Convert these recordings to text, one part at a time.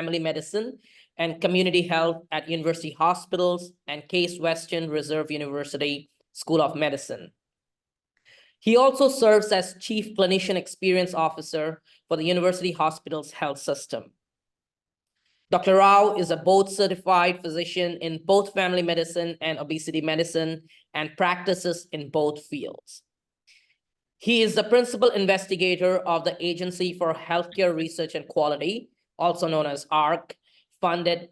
Family Medicine and Community Health at University Hospitals and Case Western Reserve University School of Medicine. He also serves as Chief Clinician Experience Officer for the University Hospitals Health System. Dr. Rao is a board-certified physician in both family medicine and obesity medicine and practices in both fields. He is the principal investigator of the Agency for Healthcare Research and Quality, also known as ARC, funded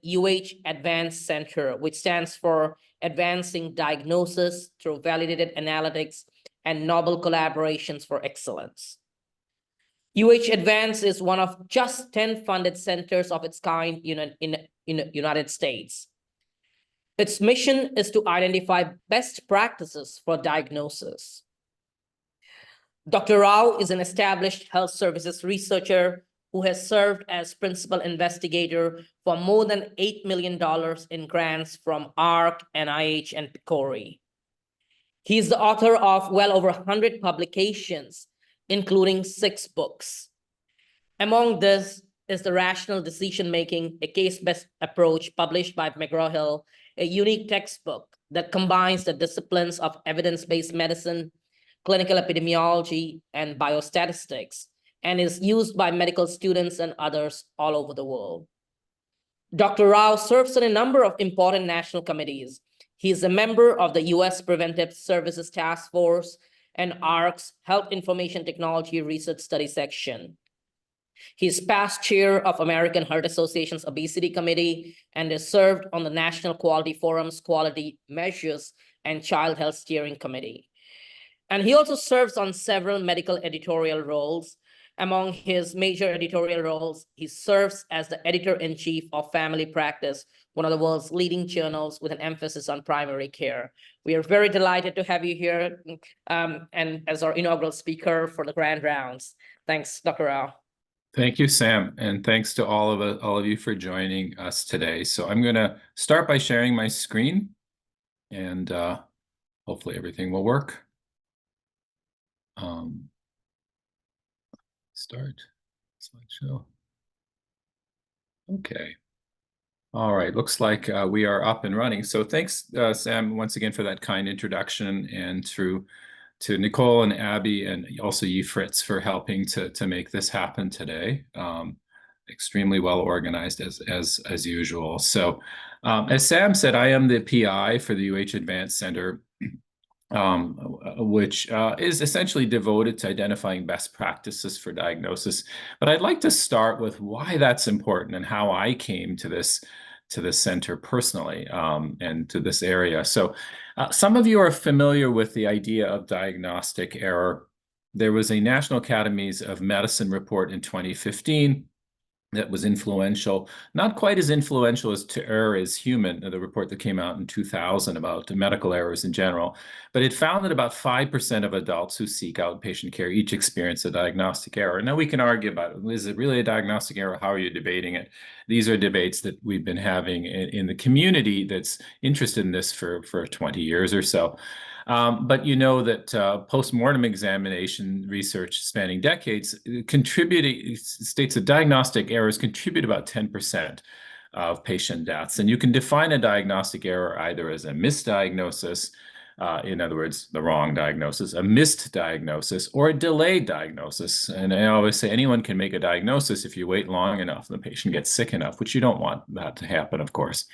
Advanced Center, which stands for Advancing Diagnosis Through Validated Analytics and Novel Collaborations for Excellence. Advance is one of just 10 funded centers of its kind in the United States. Its mission is to identify best practices for diagnosis. Dr. Rao is an established health services researcher who has served as principal investigator for more than $8 million in grants from ARC, NIH, and PCORI. He is the author of well over 100 publications, including 6 books. Among this is The Rational Decision-Making, a Case-Based Approach, published by McGraw-Hill, a unique textbook that combines the disciplines of evidence-based medicine, clinical epidemiology, and biostatistics, and is used by medical students and others all over the world. Dr. Rao serves on a number of important national committees. He is a member of the U.S. Preventive Services Task Force and ARC's Health Information Technology Research Study Section. He is past chair of American Heart Association's Obesity Committee and has served on the National Quality Forum's Quality Measures and Child Health Steering Committee. And he also serves on several medical editorial roles. Among his major editorial roles, he serves as the editor-in-chief of Family Practice, one of the world's leading journals with an emphasis on primary care. We are very delighted to have you here and as our inaugural speaker for the Grand Rounds. Thanks, Dr. Rao. Thank you, Sam, and thanks to all of you for joining us today. So I'm going to start by sharing my screen, and hopefully everything will work. Start slideshow. Okay. All right. Looks like we are up and running. So thanks, Sam, once again for that kind introduction, and to Nicole and Abby and also you, Fritz, for helping to make this happen today. Extremely well organized as usual. So as Sam said, I am the PI for the Advanced Center, which is essentially devoted to identifying best practices for diagnosis. But I'd like to start with why that's important and how I came to this center personally, and to this area. So some of you are familiar with the idea of diagnostic error. There was a National Academies of Medicine report in 2015 that was influential, not quite as influential as To Err Is Human, the report that came out in 2000 about medical errors in general, but it found that about 5% of adults who seek outpatient care each experience a diagnostic error. Now we can argue about it. Is it really a diagnostic error? How are you debating it? These are debates that we've been having in the community that's interested in this for 20 years or so. But you know that post-mortem examination research spanning decades states that diagnostic errors contribute about 10% of patient deaths. And you can define a diagnostic error either as a misdiagnosis, in other words, the wrong diagnosis, a missed diagnosis, or a delayed diagnosis. And I always say anyone can make a diagnosis if you wait long enough and the patient gets sick enough, which you don't want that to happen, of course.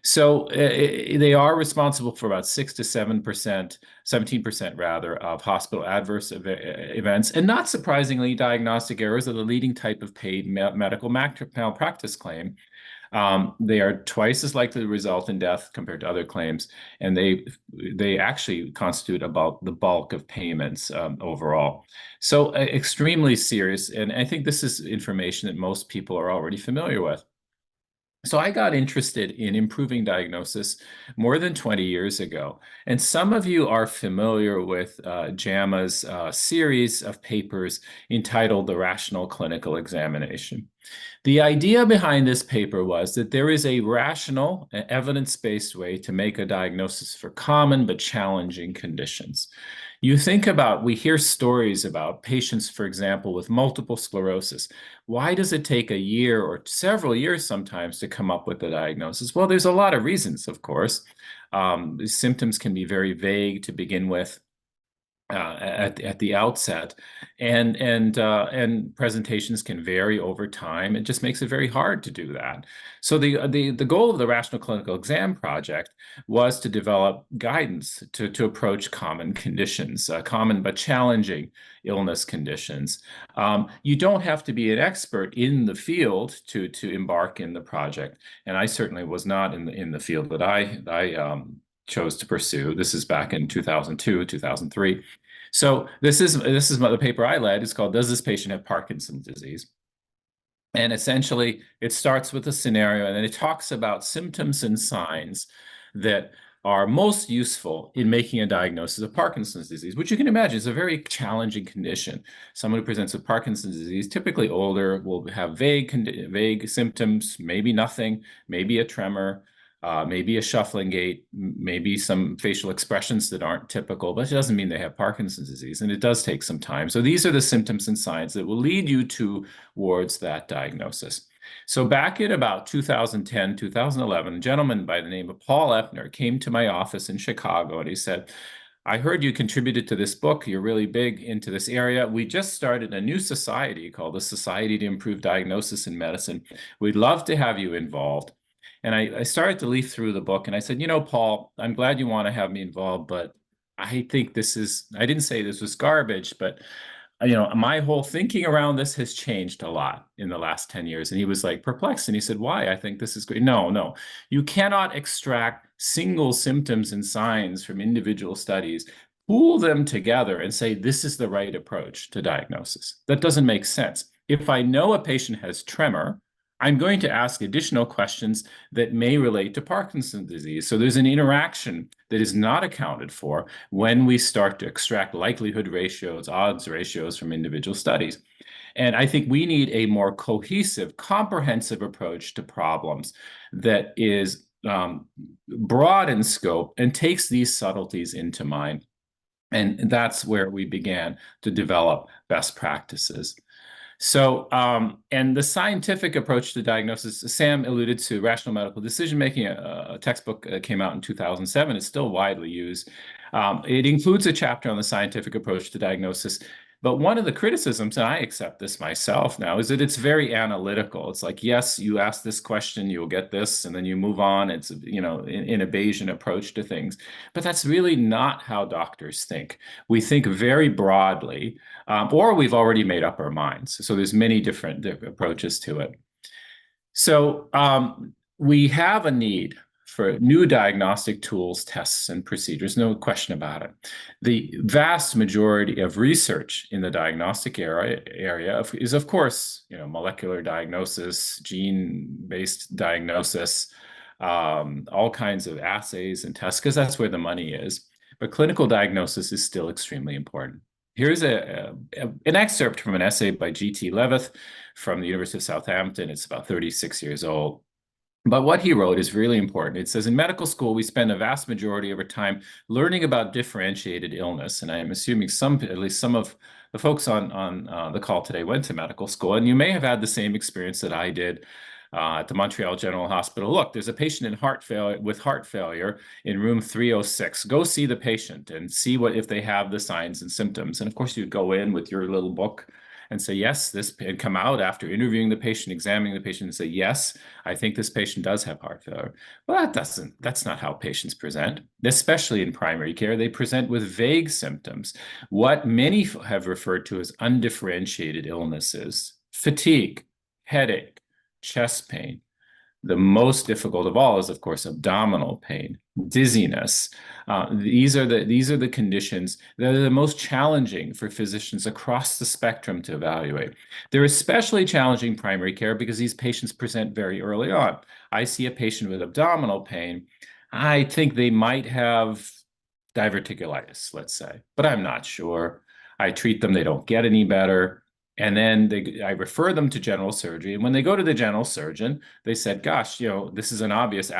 So they are responsible for about 6 to 7%, 17% rather, of hospital adverse events. And not surprisingly, diagnostic errors are the leading type of paid medical malpractice claim. They are twice as likely to result in death compared to other claims, and they actually constitute about the bulk of payments overall. So extremely serious, and I think this is information that most people are already familiar with. So I got interested in improving diagnosis more than 20 years ago. And some of you are familiar with JAMA's series of papers entitled The Rational Clinical Examination. The idea behind this paper was that there is a rational, evidence-based way to make a diagnosis for common but challenging conditions. You think about, we hear stories about patients, for example, with multiple sclerosis. Why does it take a year or several years sometimes to come up with the diagnosis? Well, there's a lot of reasons, of course. The symptoms can be very vague to begin with. At the outset, and presentations can vary over time. It just makes it very hard to do that. So the goal of the Rational Clinical Exam Project was to develop guidance to approach common conditions, common but challenging illness conditions. You don't have to be an expert in the field to embark in the project, and I certainly was not in the field that I chose to pursue. This is back in 2002, 2003. So this is the paper I led. It's called "Does this patient have Parkinson's disease?" And essentially, it starts with a scenario, and then it talks about symptoms and signs that are most useful in making a diagnosis of Parkinson's disease, which you can imagine is a very challenging condition. Someone who presents with Parkinson's disease, typically older, will have vague symptoms, maybe nothing, maybe a tremor, maybe a shuffling gait, maybe some facial expressions that aren't typical, but it doesn't mean they have Parkinson's disease, and it does take some time. So these are the symptoms and signs that will lead you towards that diagnosis. So back in about 2010, 2011, a gentleman by the name of Paul Epner came to my office in Chicago, and he said, "I heard you contributed to this book. You're really big into this area. We just started a new society called the Society to Improve Diagnosis in Medicine. We'd love to have you involved." And I started to leaf through the book, and I said, Paul, I'm glad you want to have me involved, but I think I didn't say this was garbage, but my whole thinking around this has changed a lot in the last 10 years. And he was like perplexed. And he said, why? I think this is great. No, you cannot extract single symptoms and signs from individual studies, pool them together and say, this is the right approach to diagnosis. That doesn't make sense. If I know a patient has tremor, I'm going to ask additional questions that may relate to Parkinson's disease. So there's an interaction that is not accounted for when we start to extract likelihood ratios, odds ratios from individual studies. And I think we need a more cohesive, comprehensive approach to problems that is broad in scope and takes these subtleties into mind. And that's where we began to develop best practices. So, and the scientific approach to diagnosis, Sam alluded to rational medical decision making, a textbook came out in 2007. It's still widely used. It includes a chapter on the scientific approach to diagnosis. But one of the criticisms, and I accept this myself now, is that it's very analytical. It's like, yes, you ask this question, you'll get this, and then you move on. It's, an a Bayesian approach to things. But that's really not how doctors think. We think very broadly, or we've already made up our minds. So there's many different approaches to it. So we have a need for new diagnostic tools, tests, and procedures, no question about it. The vast majority of research in the diagnostic area is, of course, molecular diagnosis, gene-based diagnosis, all kinds of assays and tests, because that's where the money is. But clinical diagnosis is still extremely important. Here's an excerpt from an essay by G.T. Levitt from the University of Southampton. It's about 36 years old. But what he wrote is really important. It says, in medical school, we spend a vast majority of our time learning about differentiated illness. And I am assuming at least some of the folks on the call today went to medical school. And you may have had the same experience that I did at the Montreal General Hospital. Look, there's a patient with heart failure in room 306. Go see the patient and see if they have the signs and symptoms. And of course, you'd go in with your little book and say, yes, and come out after interviewing the patient, examining the patient, and say, yes, I think this patient does have heart failure. Well, that's not how patients present, especially in primary care. They present with vague symptoms, what many have referred to as undifferentiated illnesses: fatigue, headache, chest pain. The most difficult of all is, of course, abdominal pain, dizziness. These are the conditions that are the most challenging for physicians across the spectrum to evaluate. They're especially challenging in primary care because these patients present very early on. I see a patient with abdominal pain. I think they might have diverticulitis, let's say, but I'm not sure. I treat them, they don't get any better. And then I refer them to general surgery. And when they go to the general surgeon, they said, gosh, this is an obvious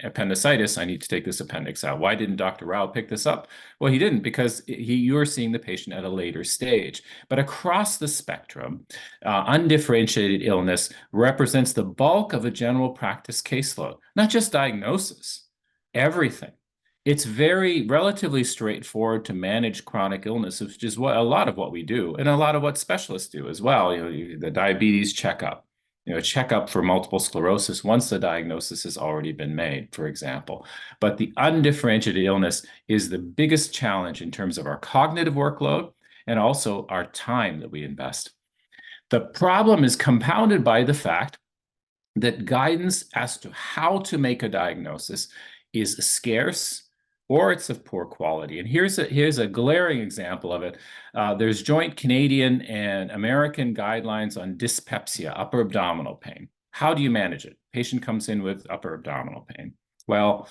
appendicitis. I need to take this appendix out. Why didn't Dr. Rao pick this up? Well, he didn't, because you're seeing the patient at a later stage. But across the spectrum, undifferentiated illness represents the bulk of a general practice caseload, not just diagnosis, everything. It's very relatively straightforward to manage chronic illness, which is what a lot of what we do, and a lot of what specialists do as well. The diabetes checkup, checkup for multiple sclerosis once the diagnosis has already been made, for example. But the undifferentiated illness is the biggest challenge in terms of our cognitive workload and also our time that we invest. The problem is compounded by the fact that guidance as to how to make a diagnosis is scarce, or it's of poor quality. And here's a glaring example of it. There's joint Canadian and American guidelines on dyspepsia, upper abdominal pain. How do you manage it? Patient comes in with upper abdominal pain. Well,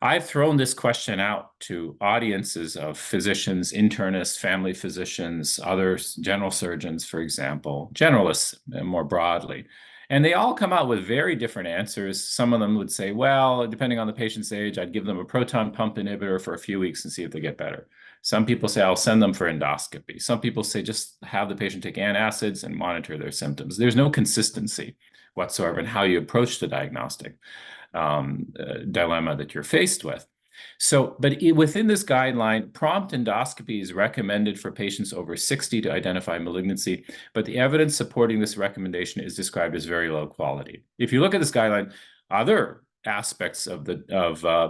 I've thrown this question out to audiences of physicians, internists, family physicians, others, general surgeons, for example, generalists more broadly. And they all come out with very different answers. Some of them would say, well, depending on the patient's age, I'd give them a proton pump inhibitor for a few weeks and see if they get better. Some people say, I'll send them for endoscopy. Some people say, just have the patient take antacids and monitor their symptoms. There's no consistency whatsoever in how you approach the diagnostic dilemma that you're faced with. So, but within this guideline, prompt endoscopy is recommended for patients over 60 to identify malignancy, but the evidence supporting this recommendation is described as very low quality. If you look at this guideline, other aspects of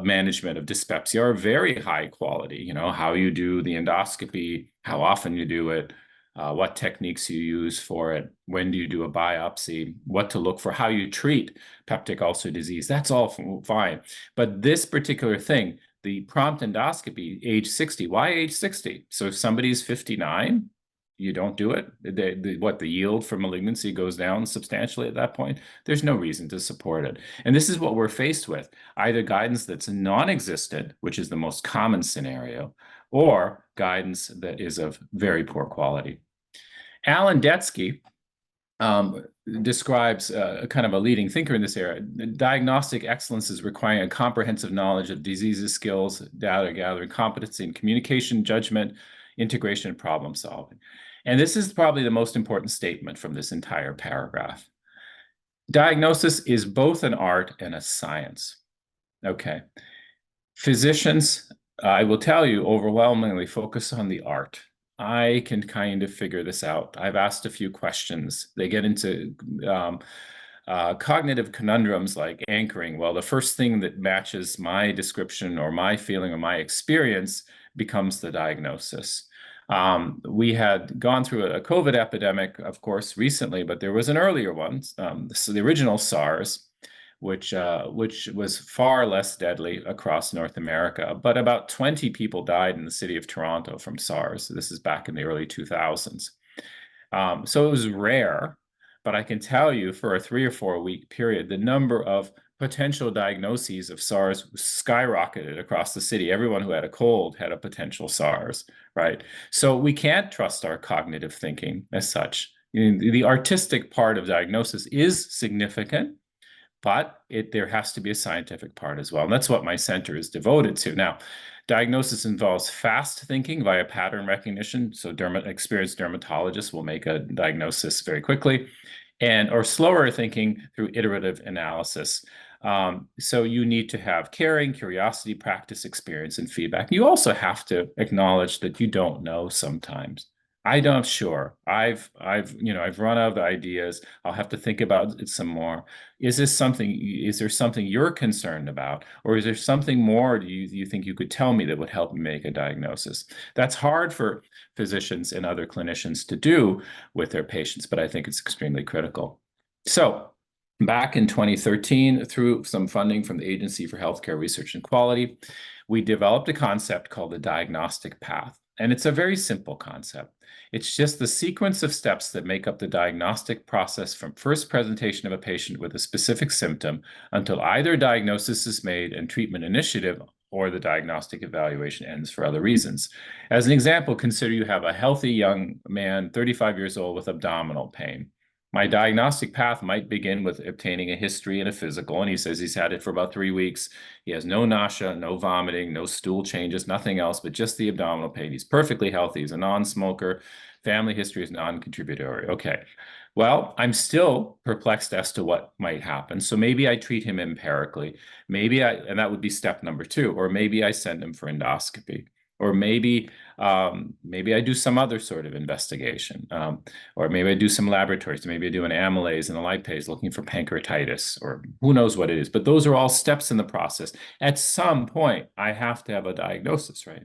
management of dyspepsia are very high quality. How you do the endoscopy, how often you do it, what techniques you use for it, when do you do a biopsy, what to look for, how you treat peptic ulcer disease. That's all fine. But this particular thing, the prompt endoscopy, age 60. Why age 60? So if somebody's 59, you don't do it? The yield for malignancy goes down substantially at that point? There's no reason to support it. And this is what we're faced with, either guidance that's non-existent, which is the most common scenario, or guidance that is of very poor quality. Alan Detsky describes kind of a leading thinker in this area. Diagnostic excellence is requiring a comprehensive knowledge of diseases, skills, data gathering, competency in communication, judgment, integration, and problem solving. And this is probably the most important statement from this entire paragraph. Diagnosis is both an art and a science. Okay. Physicians, I will tell you, overwhelmingly focus on the art. I can kind of figure this out. I've asked a few questions. They get into cognitive conundrums like anchoring. Well, the first thing that matches my description or my feeling or my experience becomes the diagnosis. We had gone through a COVID epidemic, of course, recently, but there was an earlier one. So the original SARS, which was far less deadly across North America. But about 20 people died in the city of Toronto from SARS. This is back in the early 2000s. So it was rare, but I can tell you for a 3 or 4 week period, the number of potential diagnoses of SARS skyrocketed across the city. Everyone who had a cold had a potential SARS, right? So we can't trust our cognitive thinking as such. The artistic part of diagnosis is significant, but there has to be a scientific part as well. And that's what my center is devoted to. Now, diagnosis involves fast thinking via pattern recognition. So experienced dermatologists will make a diagnosis very quickly, or slower thinking through iterative analysis. So you need to have caring, curiosity, practice, experience, and feedback. You also have to acknowledge that you don't know sometimes. I'm not sure. I've run out of ideas. I'll have to think about it some more. Is there something you're concerned about? Or is there something more you think you could tell me that would help me make a diagnosis? That's hard for physicians and other clinicians to do with their patients, but I think it's extremely critical. So back in 2013, through some funding from the Agency for Healthcare Research and Quality, we developed a concept called the diagnostic path. And it's a very simple concept. It's just the sequence of steps that make up the diagnostic process from first presentation of a patient with a specific symptom until either diagnosis is made and treatment initiative or the diagnostic evaluation ends for other reasons. As an example, consider you have a healthy young man, 35 years old, with abdominal pain. My diagnostic path might begin with obtaining a history and a physical, and he says he's had it for about 3 weeks. He has no nausea, no vomiting, no stool changes, nothing else, but just the abdominal pain. He's perfectly healthy. He's a non-smoker. Family history is non-contributory. Okay. Well, I'm still perplexed as to what might happen. So maybe I treat him empirically. And that would be step number 2, or maybe I send him for endoscopy, or maybe I do some other sort of investigation, or maybe I do some laboratories. Maybe I do an amylase and a lipase looking for pancreatitis, or who knows what it is. But those are all steps in the process. At some point, I have to have a diagnosis, right?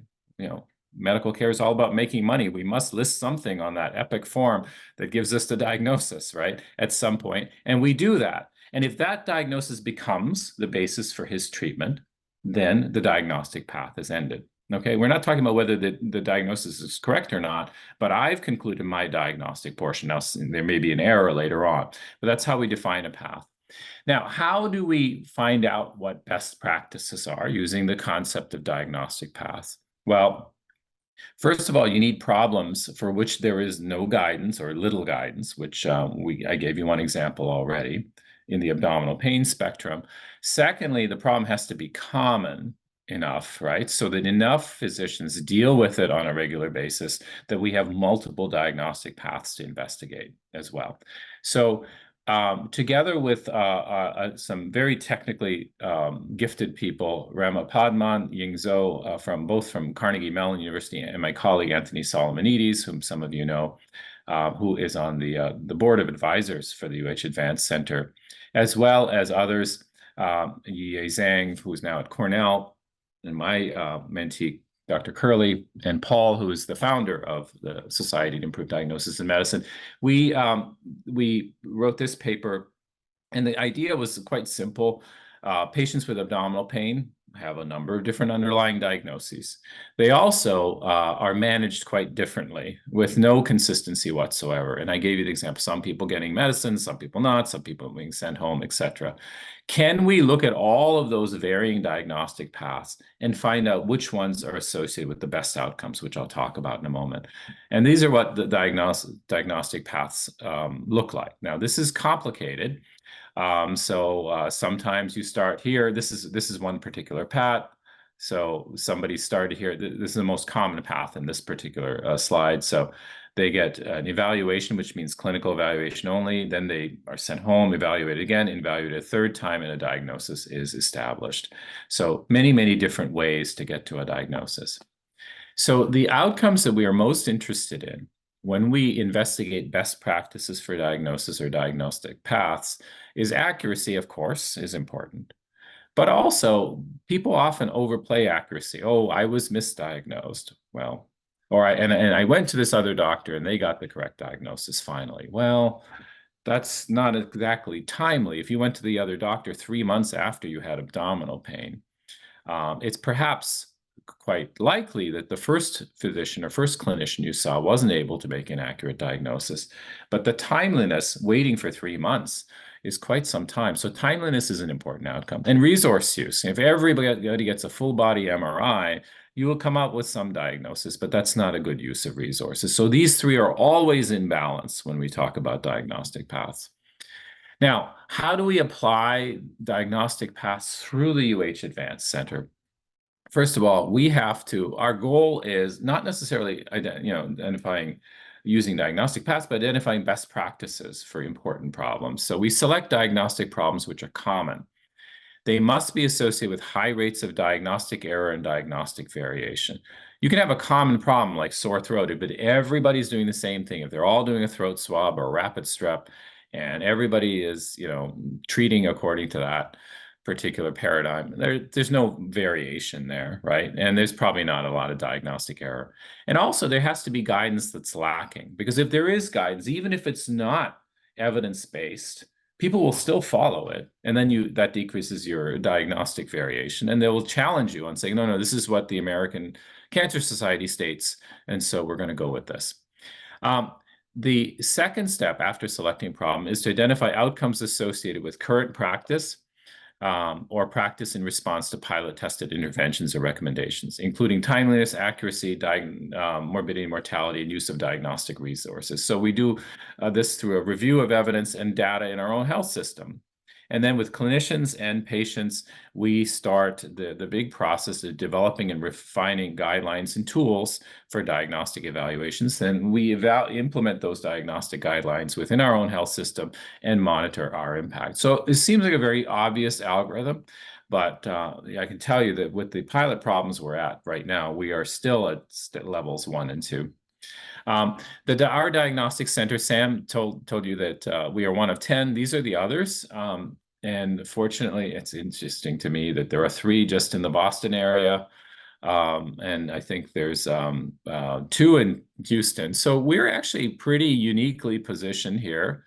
Medical care is all about making money. We must list something on that epic form that gives us the diagnosis, right? At some point, and we do that. And if that diagnosis becomes the basis for his treatment, then the diagnostic path is ended. Okay, we're not talking about whether the diagnosis is correct or not, but I've concluded my diagnostic portion. Now, there may be an error later on, but that's how we define a path. Now, how do we find out what best practices are using the concept of diagnostic paths? Well, first of all, you need problems for which there is no guidance or little guidance, which I gave you one example already in the abdominal pain spectrum. Secondly, the problem has to be common enough, right? So that enough physicians deal with it on a regular basis that we have multiple diagnostic paths to investigate as well. So together with some very technically gifted people, Rama Padman, Ying Zhou, both from Carnegie Mellon University, and my colleague Anthony Solomonides, whom some of you know, who is on the board of advisors for the UH Advanced Center, as well as others, Yi Zhang, who is now at Cornell, and my mentee, Dr. Curley, and Paul, who is the founder of the Society to Improve Diagnosis in Medicine. We wrote this paper, and the idea was quite simple. Patients with abdominal pain have a number of different underlying diagnoses. They also are managed quite differently with no consistency whatsoever. And I gave you the example, some people getting medicine, some people not, some people being sent home, etc. Can we look at all of those varying diagnostic paths and find out which ones are associated with the best outcomes, which I'll talk about in a moment? And these are what the diagnostic paths look like. Now, this is complicated. Sometimes you start here. This is one particular path. So somebody started here. This is the most common path in this particular slide. So they get an evaluation, which means clinical evaluation only. Then they are sent home, evaluated again, evaluated a third time, and a diagnosis is established. So many, many different ways to get to a diagnosis. So the outcomes that we are most interested in when we investigate best practices for diagnosis or diagnostic paths is accuracy, of course, is important. But also, people often overplay accuracy. Oh, I was misdiagnosed. Well, and I went to this other doctor and they got the correct diagnosis finally. Well, that's not exactly timely. If you went to the other doctor 3 months after you had abdominal pain, it's perhaps quite likely that the first physician or first clinician you saw wasn't able to make an accurate diagnosis. But the timeliness, waiting for 3 months, is quite some time. So timeliness is an important outcome. And resource use. If everybody gets a full body MRI, you will come up with some diagnosis, but that's not a good use of resources. So these three are always in balance when we talk about diagnostic paths. Now, how do we apply diagnostic paths through the UH Advanced Center? First of all, our goal is not necessarily identifying using diagnostic paths, but identifying best practices for important problems. So we select diagnostic problems which are common. They must be associated with high rates of diagnostic error and diagnostic variation. You can have a common problem like sore throat, but everybody's doing the same thing. If they're all doing a throat swab or rapid strep, and everybody is, treating according to that particular paradigm, there's no variation there, right? And there's probably not a lot of diagnostic error. And also there has to be guidance that's lacking, because if there is guidance, even if it's not evidence-based, people will still follow it. And then that decreases your diagnostic variation, and they will challenge you on saying, no, this is what the American Cancer Society states. And so we're going to go with this. The second step after selecting problem is to identify outcomes associated with current practice, or practice in response to pilot-tested interventions or recommendations, including timeliness, accuracy, morbidity, mortality, and use of diagnostic resources. So we do this through a review of evidence and data in our own health system. And then with clinicians and patients, we start the big process of developing and refining guidelines and tools for diagnostic evaluations. Then we implement those diagnostic guidelines within our own health system and monitor our impact. So it seems like a very obvious algorithm, but I can tell you that with the pilot problems we're at right now, we are still at levels 1 and 2. Our diagnostic center, Sam told you that we are one of 10. These are the others. And fortunately, it's interesting to me that there are 3 just in the Boston area. And I think there's 2 in Houston. So we're actually pretty uniquely positioned here.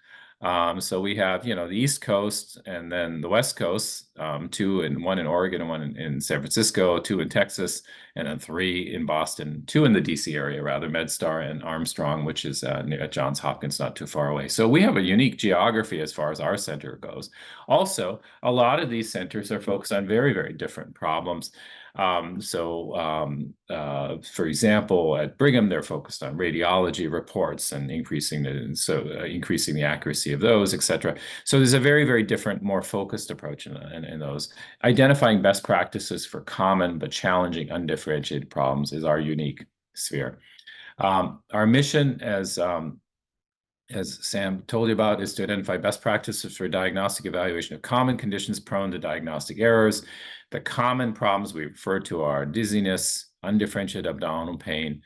So we have, the East Coast and then the West Coast, 2 and 1 in Oregon and 1 in San Francisco, 2 in Texas, and then 3 in Boston, 2 in the DC area, rather, MedStar and Armstrong, which is at Johns Hopkins, not too far away. So we have a unique geography as far as our center goes. Also, a lot of these centers are focused on very, very different problems. For example, at Brigham, they're focused on radiology reports and increasing the accuracy of those, et cetera. So there's a very, very different, more focused approach in those. Identifying best practices for common but challenging, undifferentiated problems is our unique sphere. Our mission, as Sam told you about, is to identify best practices for diagnostic evaluation of common conditions prone to diagnostic errors. The common problems we refer to are dizziness, undifferentiated abdominal pain,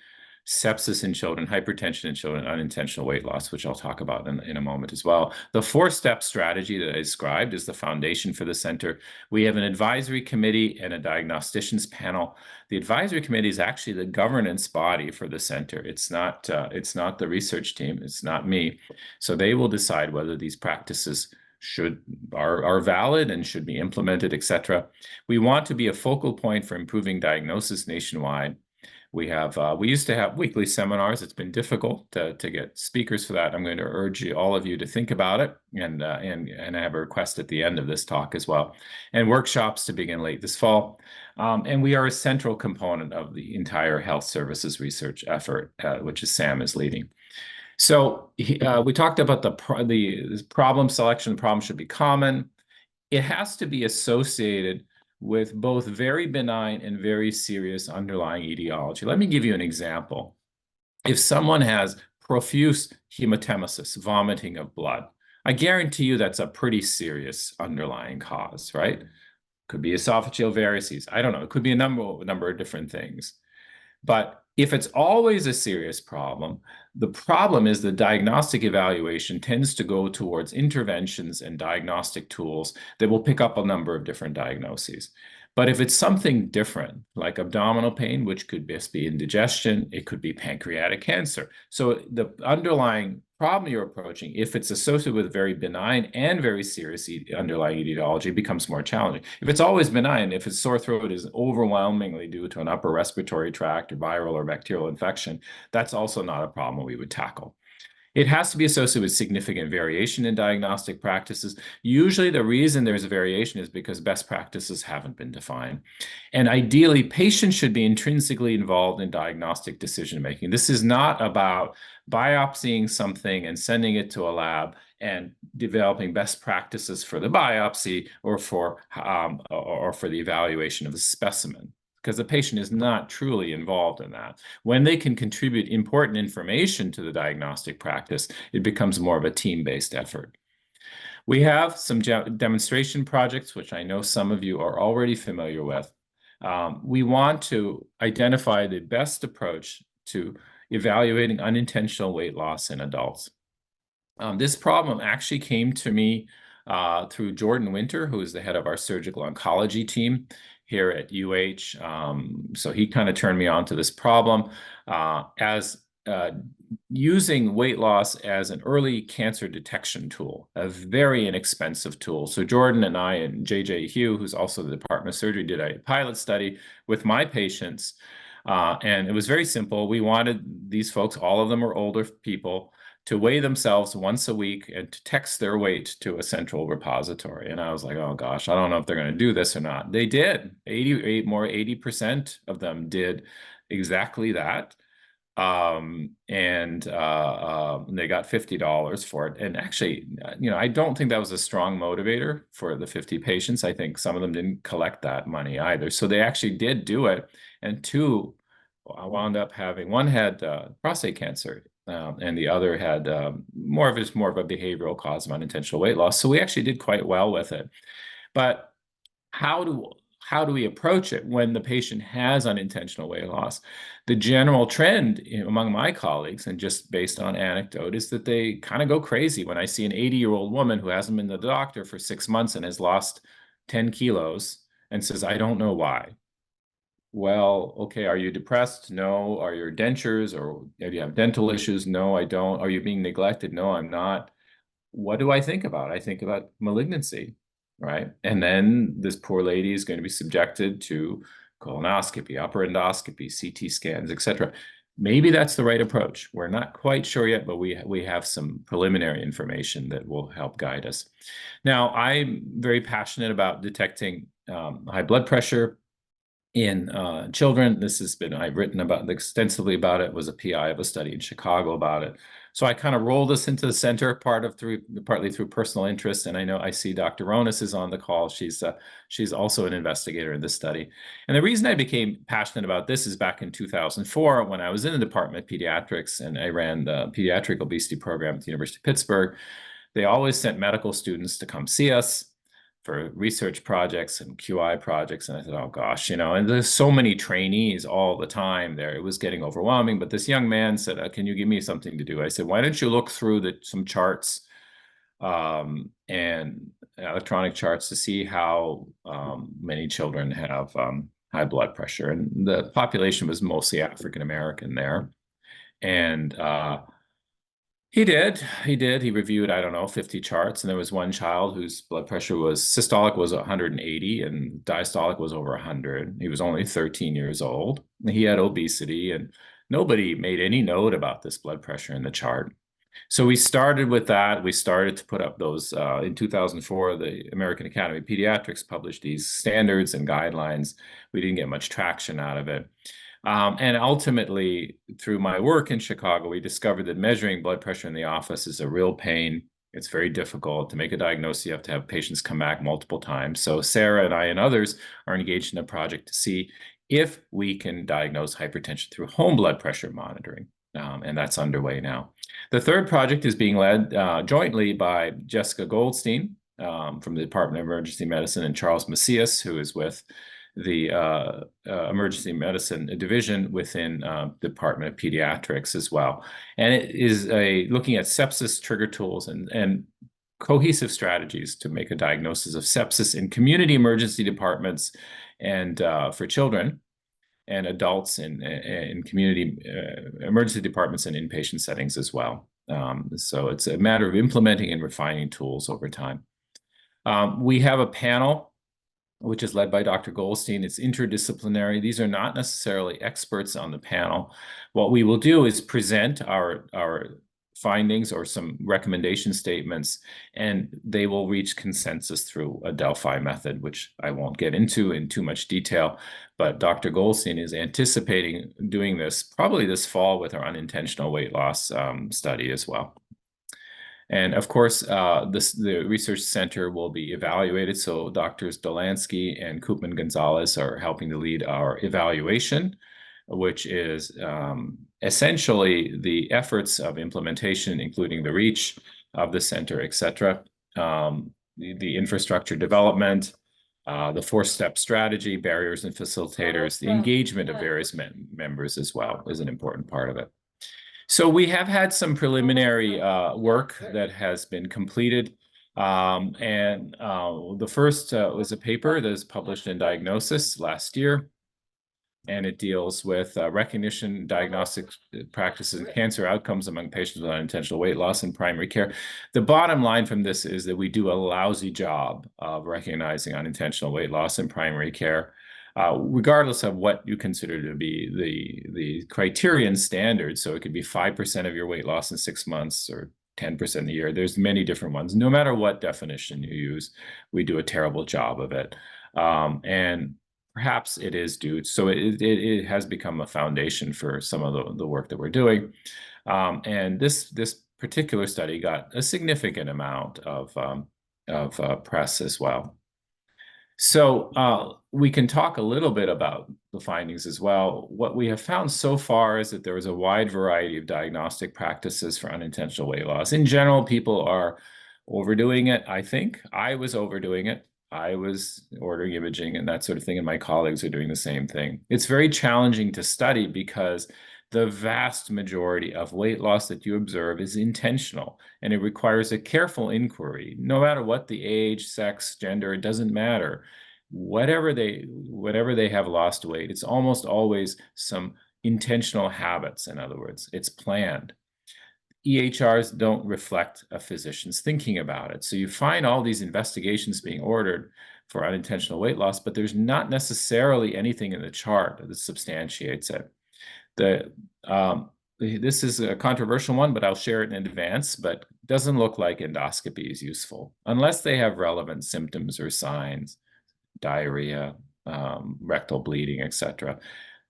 sepsis in children, hypertension in children, unintentional weight loss, which I'll talk about in a moment as well. The 4-step strategy that I described is the foundation for the center. We have an advisory committee and a diagnosticians panel. The advisory committee is actually the governance body for the center. It's not the research team. It's not me. So they will decide whether these practices are valid and should be implemented, et cetera. We want to be a focal point for improving diagnosis nationwide. We used to have weekly seminars. It's been difficult to get speakers for that. I'm going to urge all of you to think about it, and I have a request at the end of this talk as well, and workshops to begin late this fall. And we are a central component of the entire health services research effort, which Sam is leading. So we talked about the problem selection. The problem should be common. It has to be associated with both very benign and very serious underlying etiology. Let me give you an example. If someone has profuse hematemesis, vomiting of blood, I guarantee you that's a pretty serious underlying cause, right? Could be esophageal varices. I don't know. It could be a number of different things. But if it's always a serious problem, the problem is the diagnostic evaluation tends to go towards interventions and diagnostic tools that will pick up a number of different diagnoses. But if it's something different, like abdominal pain, which could just be indigestion, it could be pancreatic cancer. So the underlying problem you're approaching, if it's associated with very benign and very serious underlying etiology, becomes more challenging. If it's always benign, if it's sore throat is overwhelmingly due to an upper respiratory tract or viral or bacterial infection, that's also not a problem we would tackle. It has to be associated with significant variation in diagnostic practices. Usually the reason there's a variation is because best practices haven't been defined. And ideally, patients should be intrinsically involved in diagnostic decision-making. This is not about biopsying something and sending it to a lab and developing best practices for the biopsy or for the evaluation of the specimen, because the patient is not truly involved in that. When they can contribute important information to the diagnostic practice, it becomes more of a team-based effort. We have some demonstration projects, which I know some of you are already familiar with. We want to identify the best approach to evaluating unintentional weight loss in adults. This problem actually came to me through Jordan Winter, who is the head of our surgical oncology team here at UH. So he kind of turned me on to this problem as using weight loss as an early cancer detection tool, a very inexpensive tool. So Jordan and I and JJ Hugh, who's also the Department of Surgery, did a pilot study with my patients. And it was very simple. We wanted these folks, all of them are older people, to weigh themselves once a week and to text their weight to a central repository. And I was like, oh gosh, I don't know if they're going to do this or not. They did. 80% of them did exactly that. And they got $50 for it. And actually, I don't think that was a strong motivator for the 50 patients. I think some of them didn't collect that money either. So they actually did do it. And two wound up having, one had prostate cancer, and the other had more of a behavioral cause of unintentional weight loss. So we actually did quite well with it. But how do we approach it when the patient has unintentional weight loss? The general trend among my colleagues, and just based on anecdote, is that they kind of go crazy when I see an 80-year-old woman who hasn't been to the doctor for 6 months and has lost 10 kilos and says, I don't know why. Well, okay, are you depressed? No. Are your dentures, or do you have dental issues? No, I don't. Are you being neglected? No, I'm not. What do I think about? I think about malignancy, right? And then this poor lady is going to be subjected to colonoscopy, upper endoscopy, CT scans, etc. Maybe that's the right approach. We're not quite sure yet, but we have some preliminary information that will help guide us. Now, I'm very passionate about detecting high blood pressure in children. This has been, I've written about extensively about it, was a PI of a study in Chicago about it. So I kind of rolled this into the center, partly through personal interest. And I know I see Dr. Ronas is on the call. She's also an investigator in this study. And the reason I became passionate about this is back in 2004, when I was in the Department of Pediatrics and I ran the pediatric obesity program at the University of Pittsburgh. They always sent medical students to come see us for research projects and QI projects. And I thought, oh gosh, and there's so many trainees all the time there. It was getting overwhelming. But this young man said, can you give me something to do? I said, why don't you look through some charts and electronic charts to see how many children have high blood pressure. And the population was mostly African-American there. And he did. He reviewed, I don't know, 50 charts. And there was one child whose blood pressure was systolic was 180 and diastolic was over 100. He was only 13 years old. He had obesity, and nobody made any note about this blood pressure in the chart. So we started with that. We started to put up those in 2004. The American Academy of Pediatrics published these standards and guidelines. We didn't get much traction out of it. And ultimately, through my work in Chicago, we discovered that measuring blood pressure in the office is a real pain. It's very difficult to make a diagnosis. You have to have patients come back multiple times. So Sarah and I and others are engaged in a project to see if we can diagnose hypertension through home blood pressure monitoring. And that's underway now. The third project is being led jointly by Jessica Goldstein from the Department of Emergency Medicine and Charles Macias, who is with the emergency medicine division within the Department of Pediatrics as well. And it is looking at sepsis trigger tools and cohesive strategies to make a diagnosis of sepsis in community emergency departments and for children and adults in community emergency departments and inpatient settings as well. So it's a matter of implementing and refining tools over time. We have a panel which is led by Dr. Goldstein. It's interdisciplinary. These are not necessarily experts on the panel. What we will do is present our findings or some recommendation statements, and they will reach consensus through a Delphi method, which I won't get into in too much detail. But Dr. Goldstein is anticipating doing this probably this fall with our unintentional weight loss study as well. And of course, the research center will be evaluated. So Doctors Dolansky and Koopman Gonzalez are helping to lead our evaluation, which is essentially the efforts of implementation, including the reach of the center, et cetera, the infrastructure development, the four-step strategy, barriers and facilitators, the engagement of various members as well is an important part of it. So we have had some preliminary work that has been completed. The first was a paper that was published in Diagnosis last year. And it deals with recognition, diagnostic practices, and cancer outcomes among patients with unintentional weight loss in primary care. The bottom line from this is that we do a lousy job of recognizing unintentional weight loss in primary care. regardless of what you consider to be the criterion standard. So it could be 5% of your weight loss in 6 months or 10% a year. There's many different ones. No matter what definition you use, we do a terrible job of it. And perhaps it is due, so it has become a foundation for some of the work that we're doing. And this particular study got a significant amount of press as well. So we can talk a little bit about the findings as well. What we have found so far is that there is a wide variety of diagnostic practices for unintentional weight loss. In general, people are overdoing it, I think. I was overdoing it. I was ordering imaging and that sort of thing, and my colleagues are doing the same thing. It's very challenging to study because the vast majority of weight loss that you observe is intentional, and it requires a careful inquiry. No matter what the age, sex, gender, it doesn't matter. Whatever they have lost weight, it's almost always some intentional habits. In other words, it's planned. EHRs don't reflect a physician's thinking about it. So you find all these investigations being ordered for unintentional weight loss, but there's not necessarily anything in the chart that substantiates it. This is a controversial one, but I'll share it in advance, but doesn't look like endoscopy is useful unless they have relevant symptoms or signs, diarrhea, rectal bleeding, etc.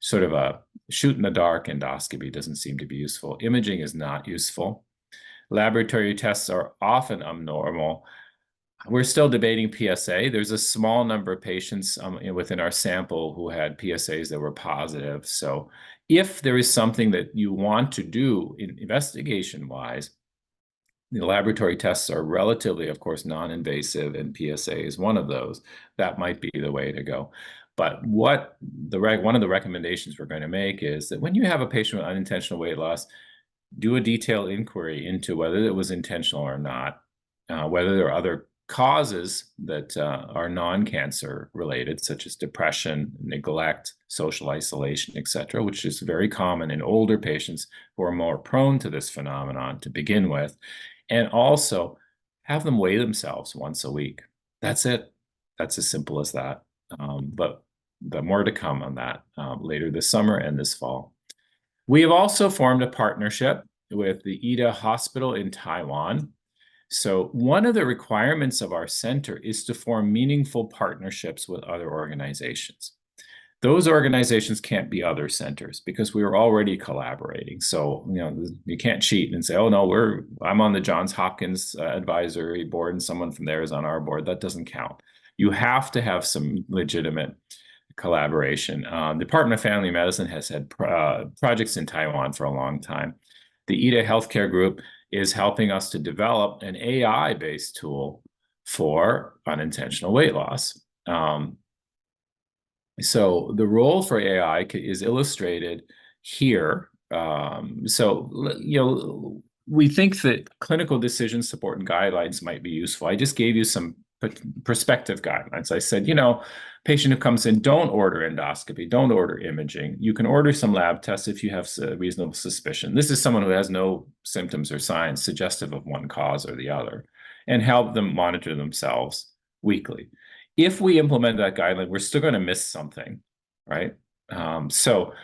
Sort of a shoot in the dark endoscopy doesn't seem to be useful. Imaging is not useful. Laboratory tests are often abnormal. We're still debating PSA. There's a small number of patients within our sample who had PSAs that were positive. So if there is something that you want to do investigation-wise, the laboratory tests are relatively, of course, non-invasive, and PSA is one of those. That might be the way to go. But one of the recommendations we're going to make is that when you have a patient with unintentional weight loss, do a detailed inquiry into whether it was intentional or not, whether there are other causes that are non-cancer related, such as depression, neglect, social isolation, etc., which is very common in older patients who are more prone to this phenomenon to begin with. And also have them weigh themselves once a week. That's it. That's as simple as that. But more to come on that later this summer and this fall. We have also formed a partnership with the Ida Hospital in Taiwan. So one of the requirements of our center is to form meaningful partnerships with other organizations. Those organizations can't be other centers because we were already collaborating. So, you can't cheat and say, oh no, I'm on the Johns Hopkins advisory board and someone from there is on our board. That doesn't count. You have to have some legitimate collaboration. Department of Family Medicine has had projects in Taiwan for a long time. The Ida Healthcare Group is helping us to develop an AI-based tool for unintentional weight loss. So the role for AI is illustrated here. We think that clinical decision support and guidelines might be useful. I just gave you some prospective guidelines. I said, patient who comes in, don't order endoscopy, don't order imaging. You can order some lab tests if you have a reasonable suspicion. This is someone who has no symptoms or signs suggestive of one cause or the other, and help them monitor themselves weekly. If we implement that guideline, we're still going to miss something, right? So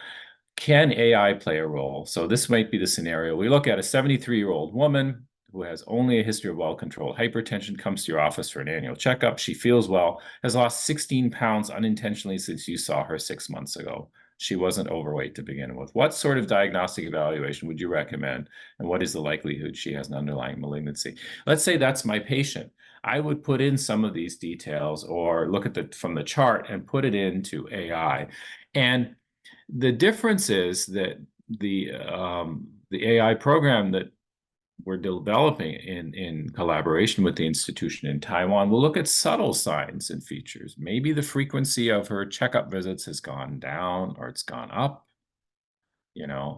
can AI play a role? So this might be the scenario. We look at a 73-year-old woman who has only a history of well-controlled hypertension, comes to your office for an annual checkup. She feels well, has lost 16 pounds unintentionally since you saw her 6 months ago. She wasn't overweight to begin with. What sort of diagnostic evaluation would you recommend? And what is the likelihood she has an underlying malignancy? Let's say that's my patient. I would put in some of these details or look at from the chart and put it into AI. And the difference is that the AI program that we're developing in collaboration with the institution in Taiwan will look at subtle signs and features. Maybe the frequency of her checkup visits has gone down or it's gone up.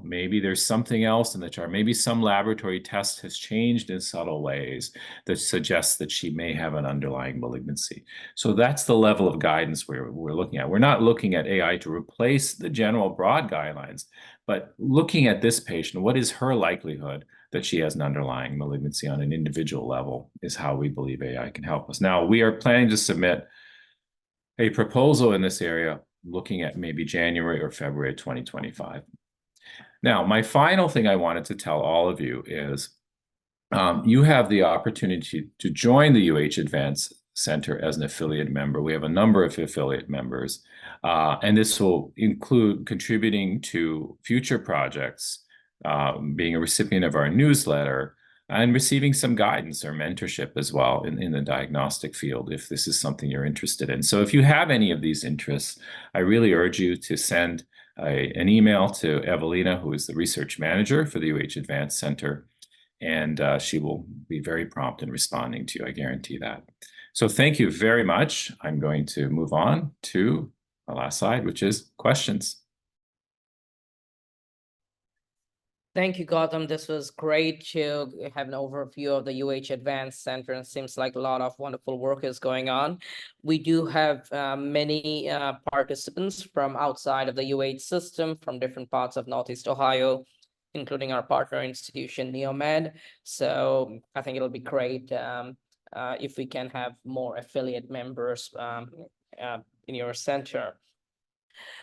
Maybe there's something else in the chart. Maybe some laboratory test has changed in subtle ways that suggests that she may have an underlying malignancy. So that's the level of guidance we're looking at. We're not looking at AI to replace the general broad guidelines, but looking at this patient, what is her likelihood that she has an underlying malignancy on an individual level is how we believe AI can help us. Now, we are planning to submit a proposal in this area looking at maybe January or February 2025. Now, my final thing I wanted to tell all of you is you have the opportunity to join the UH Advanced Center as an affiliate member. We have a number of affiliate members, and this will include contributing to future projects, being a recipient of our newsletter, and receiving some guidance or mentorship as well in the diagnostic field if this is something you're interested in. So if you have any of these interests, I really urge you to send an email to Evelina, who is the research manager for the UH Advanced Center, and she will be very prompt in responding to you. I guarantee that. So thank you very much. I'm going to move on to the last slide, which is questions. Thank you, Gautam. This was great to have an overview of the UH Advanced Center. It seems like a lot of wonderful work is going on. We do have many participants from outside of the UH system, from different parts of Northeast Ohio, including our partner institution, NeoMed. So I think it'll be great if we can have more affiliate members in your center.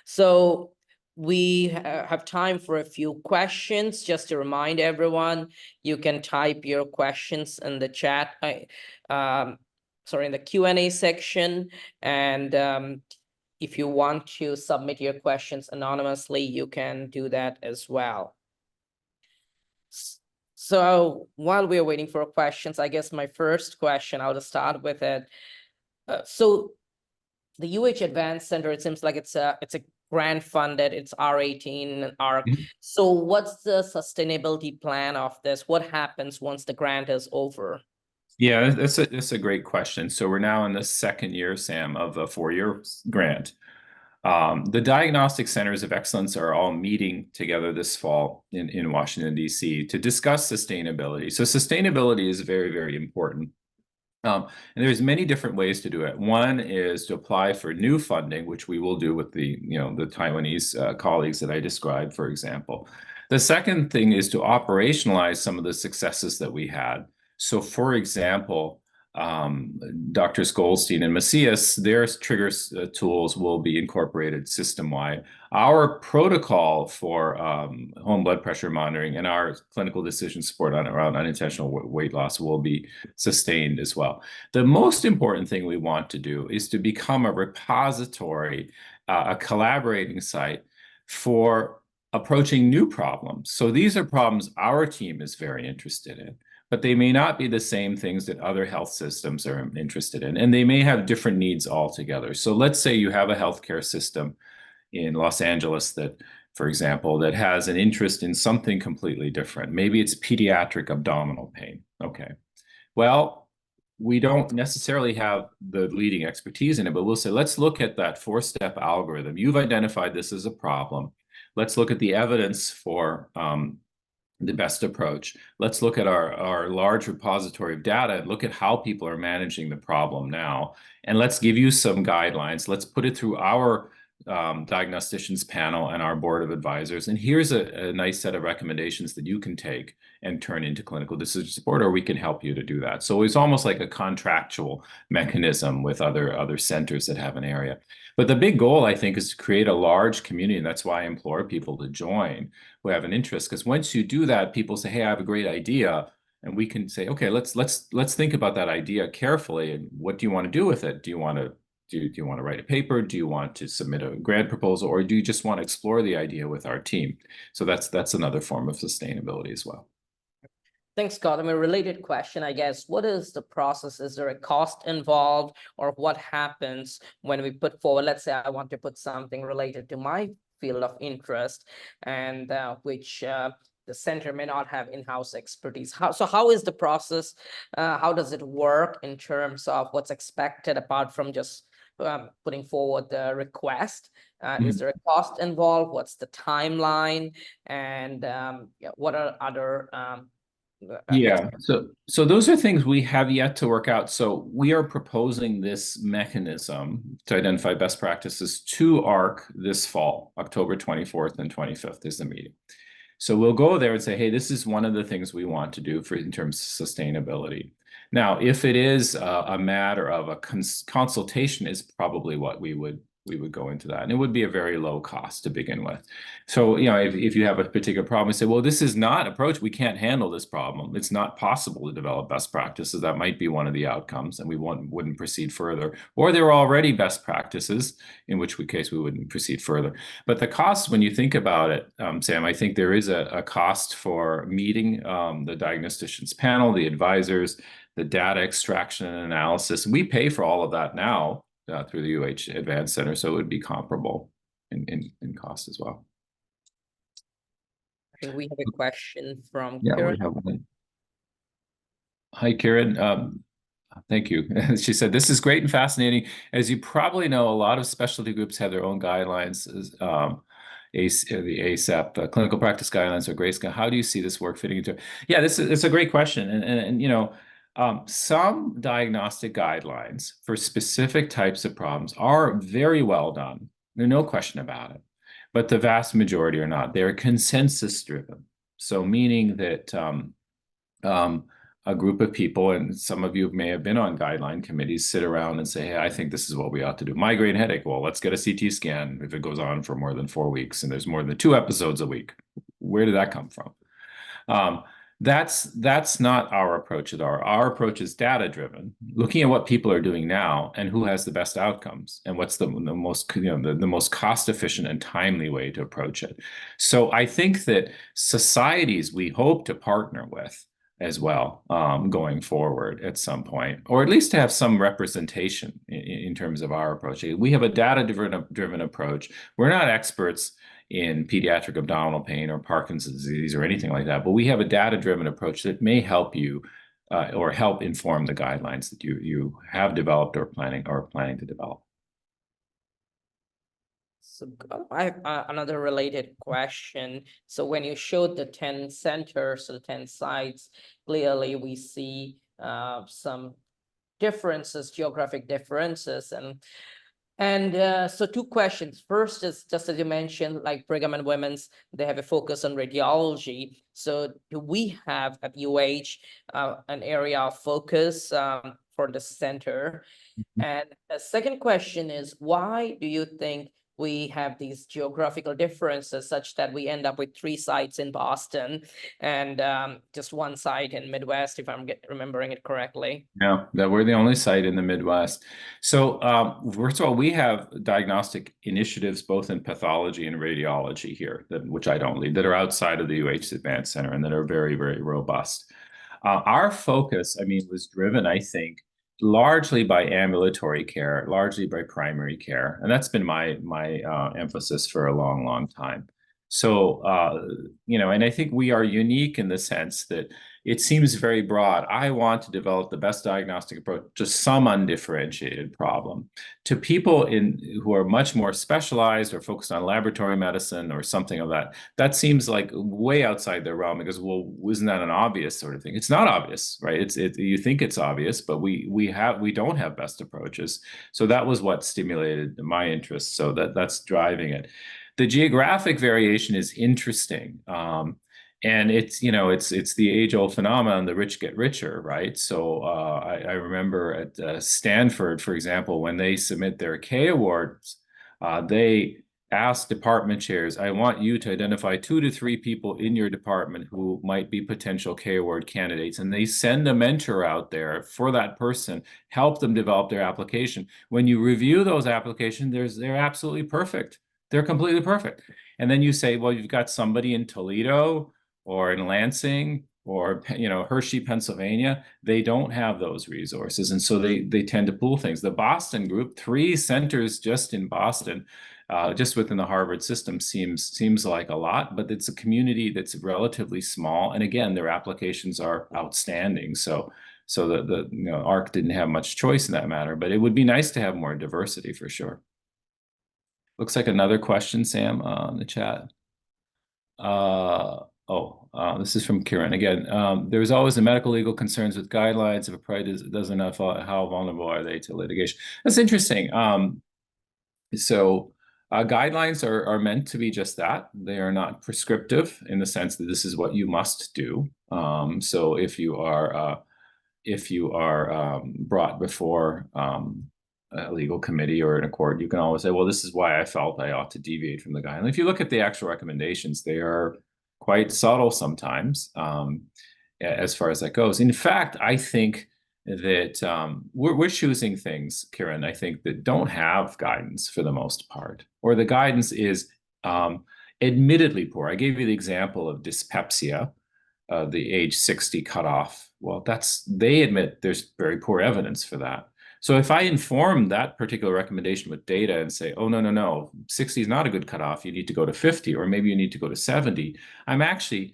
So we have time for a few questions. Just to remind everyone, you can type your questions in the chat, sorry, in the Q&A section. And if you want to submit your questions anonymously, you can do that as well. So while we're waiting for questions, I guess my first question, I'll just start with it. So the UH Advanced Center, it seems like it's a grant funded, it's R18 and ARC. So what's the sustainability plan of this? What happens once the grant is over? Yeah, that's a great question. So we're now in the second year, Sam, of a 4-year grant. The Diagnostic Centers of Excellence are all meeting together this fall in Washington, D.C. to discuss sustainability. So sustainability is very, very important. And there's many different ways to do it. One is to apply for new funding, which we will do with the Taiwanese colleagues that I described, for example. The second thing is to operationalize some of the successes that we had. So, for example, Drs. Goldstein and Macias, their trigger tools will be incorporated system-wide. Our protocol for home blood pressure monitoring and our clinical decision support around unintentional weight loss will be sustained as well. The most important thing we want to do is to become a repository, a collaborating site for approaching new problems. So these are problems our team is very interested in, but they may not be the same things that other health systems are interested in, and they may have different needs altogether. So let's say you have a healthcare system in Los Angeles that, for example, that has an interest in something completely different. Maybe it's pediatric abdominal pain. Okay. Well, we don't necessarily have the leading expertise in it, but we'll say, let's look at that 4-step algorithm. You've identified this as a problem. Let's look at the evidence for the best approach. Let's look at our large repository of data and look at how people are managing the problem now. And let's give you some guidelines. Let's put it through our diagnosticians panel and our board of advisors. And here's a nice set of recommendations that you can take and turn into clinical decision support, or we can help you to do that. So it's almost like a contractual mechanism with other centers that have an area. But the big goal, I think, is to create a large community. And that's why I implore people to join who have an interest. Because once you do that, people say, hey, I have a great idea. And we can say, okay, let's think about that idea carefully. And what do you want to do with it? Do you want to write a paper? Do you want to submit a grant proposal? Or do you just want to explore the idea with our team? So that's another form of sustainability as well. Thanks, Scott. A related question, I guess. What is the process? Is there a cost involved, or what happens when we put forward, let's say I want to put something related to my field of interest, and which the center may not have in-house expertise. How is the process? How does it work in terms of what's expected apart from just putting forward the request? Is there a cost involved? What's the timeline? And what are other yeah, so those are things we have yet to work out. So we are proposing this mechanism to identify best practices to ARC this fall. October 24th and 25th is the meeting. So we'll go there and say, hey, this is one of the things we want to do in terms of sustainability. Now, if it is a matter of a consultation is probably what we would go into that, and it would be a very low cost to begin with. So, if you have a particular problem, you say, well, this is not approach, we can't handle this problem. It's not possible to develop best practices. That might be one of the outcomes, and we wouldn't proceed further. Or there are already best practices, in which case we wouldn't proceed further. But the cost, when you think about it, Sam, I think there is a cost for meeting the diagnosticians panel, the advisors, the data extraction and analysis. And we pay for all of that now through the UH Advanced Center, so it would be comparable in cost as well. I think we have a question from Yeah, Karen. we have one. Hi, Karen. Thank you. She said, this is great and fascinating. As you probably know, a lot of specialty groups have their own guidelines. The ASAP, clinical practice guidelines, or GRACE. How do you see this work fitting into it? Yeah, it's a great question. And some diagnostic guidelines for specific types of problems are very well done. There's no question about it. But the vast majority are not. They're consensus driven. So meaning that a group of people, and some of you may have been on guideline committees, sit around and say, hey, I think this is what we ought to do. Migraine headache, well, let's get a CT scan if it goes on for more than 4 weeks and there's more than 2 episodes a week. Where did that come from? That's not our approach at all. Our approach is data driven, looking at what people are doing now and who has the best outcomes and what's the most the most cost efficient and timely way to approach it. So I think that societies we hope to partner with as well going forward at some point, or at least to have some representation in terms of our approach. We have a data-driven approach. We're not experts in pediatric abdominal pain or Parkinson's disease or anything like that, but we have a data-driven approach that may help you or help inform the guidelines that you have developed or planning to develop. So I have another related question. So when you showed the 10 centers, the 10 sites, clearly we see some differences, geographic differences. And so 2 questions. First is, just as you mentioned, like Brigham and Women's, they have a focus on radiology. So do we have at UH an area of focus for the center? And the second question is, why do you think we have these geographical differences such that we end up with 3 sites in Boston and just 1 site in Midwest, if I'm remembering it correctly? Yeah, that we're the only site in the Midwest. So first of all, we have diagnostic initiatives both in pathology and radiology here, which I don't lead, that are outside of the UH Advanced Center and that are very, very robust. Our focus, was driven, I think, largely by ambulatory care, largely by primary care, and that's been my emphasis for a long, long time. So, and I think we are unique in the sense that it seems very broad. I want to develop the best diagnostic approach to some undifferentiated problem. To people who are much more specialized or focused on laboratory medicine or something of that seems like way outside their realm because, well, isn't that an obvious sort of thing? It's not obvious, right? You think it's obvious, but we don't have best approaches. So that was what stimulated my interest. So that's driving it. The geographic variation is interesting. And it's the age-old phenomenon, the rich get richer, right? So I remember at Stanford, for example, when they submit their K awards, they ask department chairs, I want you to identify 2 to 3 people in your department who might be potential K award candidates. And they send a mentor out there for that person, help them develop their application. When you review those applications, they're absolutely perfect. They're completely perfect. And then you say, well, you've got somebody in Toledo or in Lansing or Hershey, Pennsylvania. They don't have those resources, and so they tend to pool things. The Boston group, 3 centers just in Boston, just within the Harvard system, seems like a lot, but it's a community that's relatively small, and again, their applications are outstanding. So the ARC didn't have much choice in that matter, but it would be nice to have more diversity for sure. Looks like another question, Sam, in the chat. This is from Kieran again. There's always the medical legal concerns with guidelines. If a product doesn't enough, how vulnerable are they to litigation? That's interesting. Guidelines are meant to be just that. They are not prescriptive in the sense that this is what you must do. So if you are brought before a legal committee or in a court, you can always say, well, this is why I felt I ought to deviate from the guideline. If you look at the actual recommendations, they are quite subtle sometimes, as far as that goes. In fact, I think that we're choosing things, Kieran, I think, that don't have guidance for the most part, or the guidance is admittedly poor. I gave you the example of dyspepsia, the age 60 cutoff. Well, they admit there's very poor evidence for that. So if I inform that particular recommendation with data and say, oh, no, 60 is not a good cutoff, you need to go to 50, or maybe you need to go to 70, I'm actually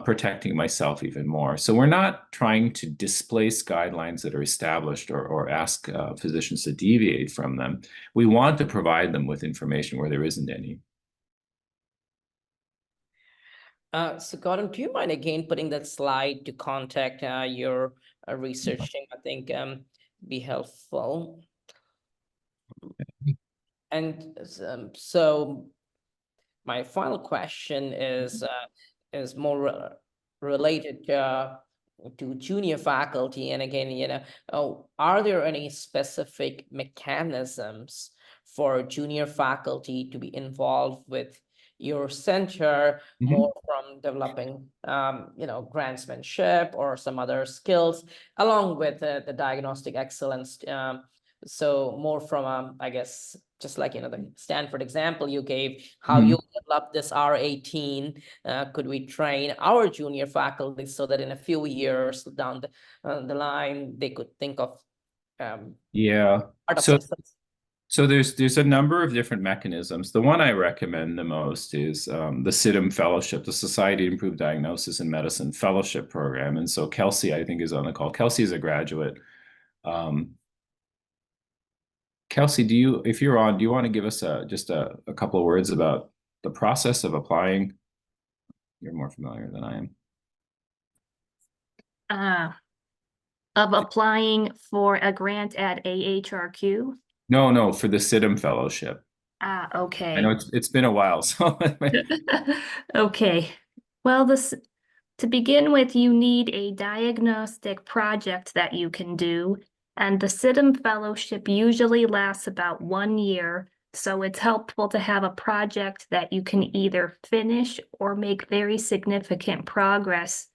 protecting myself even more. So we're not trying to displace guidelines that are established or ask physicians to deviate from them. We want to provide them with information where there isn't any. So Gordon, do you mind again putting that slide to contact your research team? I think be helpful. And so my final question is more related to junior faculty. And again, are there any specific mechanisms for junior faculty to be involved with your center, more from developing, grantsmanship or some other skills, along with the diagnostic excellence? So more from, I guess, just like, the Stanford example you gave, how you developed this R18, could we train our junior faculty so that in a few years down the line, they could think of Yeah. part of So success? So there's a number of different mechanisms. The one I recommend the most is the SIDM Fellowship, the Society to Improve Diagnosis in Medicine Fellowship Program. And so Kelsey, I think, is on the call. Kelsey is a graduate. Kelsey, if you're on, do you want to give us just a couple of words about the process of applying? You're more familiar than I am. Of applying for a grant at AHRQ? No, for the SIDM Fellowship. Okay. I know it's been a while, so Okay. Well, to begin with, you need a diagnostic project that you can do, and the SIDM Fellowship usually lasts about 1 year, so it's helpful to have a project that you can either finish or make very significant progress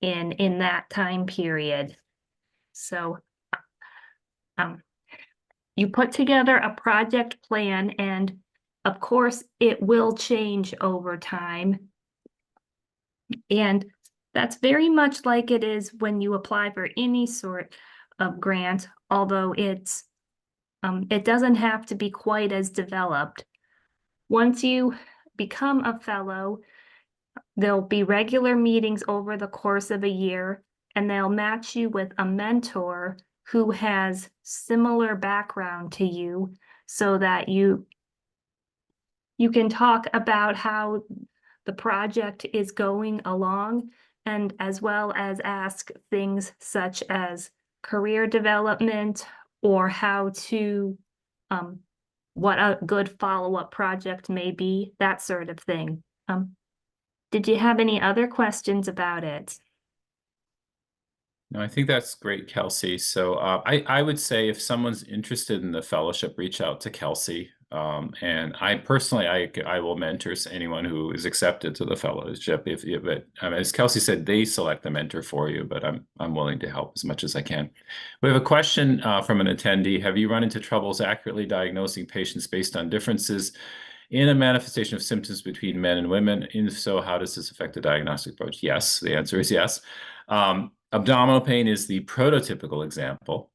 in that time period. So you put together a project plan, and of course, it will change over time. And that's very much like it is when you apply for any sort of grant, although it doesn't have to be quite as developed. Once you become a fellow, there'll be regular meetings over the course of a year, and they'll match you with a mentor who has similar background to you, so that you can talk about how the project is going along, and as well as ask things such as career development, or how to what a good follow-up project may be, that sort of thing. Did you have any other questions about it? No, I think that's great, Kelsey. So I would say if someone's interested in the fellowship, reach out to Kelsey. And I personally, I will mentor anyone who is accepted to the fellowship. As Kelsey said, they select the mentor for you, but I'm willing to help as much as I can. We have a question from an attendee. Have you run into troubles accurately diagnosing patients based on differences in a manifestation of symptoms between men and women? If so, how does this affect the diagnostic approach? Yes, the answer is yes. Abdominal pain is the prototypical example.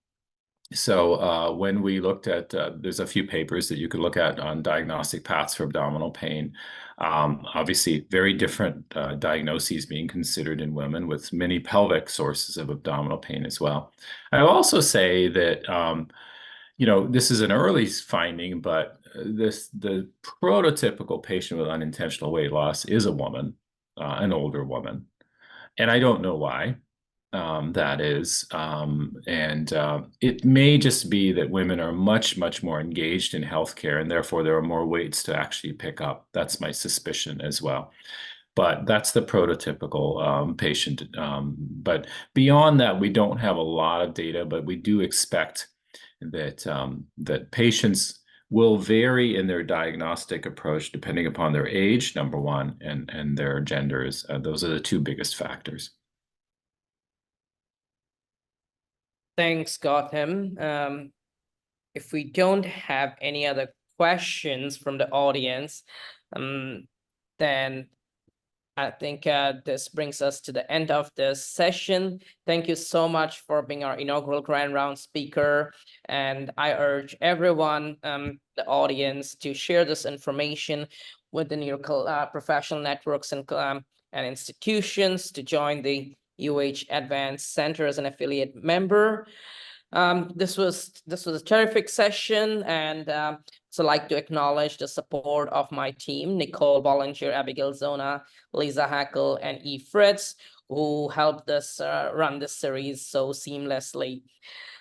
So when we looked at, there's a few papers that you could look at on diagnostic paths for abdominal pain. Obviously, very different diagnoses being considered in women, with many pelvic sources of abdominal pain as well. I will also say that, this is an early finding, but the prototypical patient with unintentional weight loss is a woman, an older woman. And I don't know why. That is. It may just be that women are much, much more engaged in healthcare, and therefore there are more weights to actually pick up. That's my suspicion as well. But that's the prototypical patient. But beyond that, we don't have a lot of data, but we do expect that patients will vary in their diagnostic approach depending upon their age, number one, and their genders. Those are the two biggest factors. Thanks, Gautam. If we don't have any other questions from the audience, then I think this brings us to the end of this session. Thank you so much for being our inaugural Grand Round speaker. And I urge everyone, the audience, to share this information within your professional networks and institutions, to join the UH Advanced Center as an affiliate member. This was a terrific session, and so I'd like to acknowledge the support of my team: Nicole Bollinger, Abigail Zona, Lisa Hackle, and E. Fritz, who helped us run this series so seamlessly.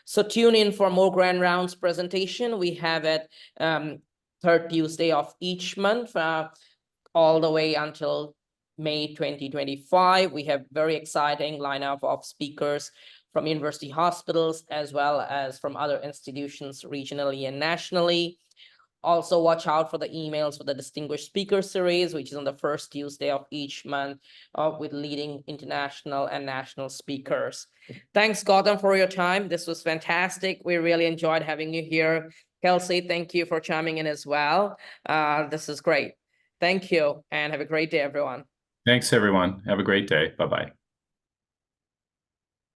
So tune in for more Grand Rounds presentation. We have it third Tuesday of each month, all the way until May 2025. We have very exciting lineup of speakers from university hospitals, as well as from other institutions regionally and nationally. Also, watch out for the emails for the Distinguished Speaker Series, which is on the first Tuesday of each month, with leading international and national speakers. Thanks, Gautam, for your time. This was fantastic. We really enjoyed having you here. Kelsey, thank you for chiming in as well. This is great. Thank you, and have a great day, everyone. Thanks, everyone. Have a great day. Bye-bye.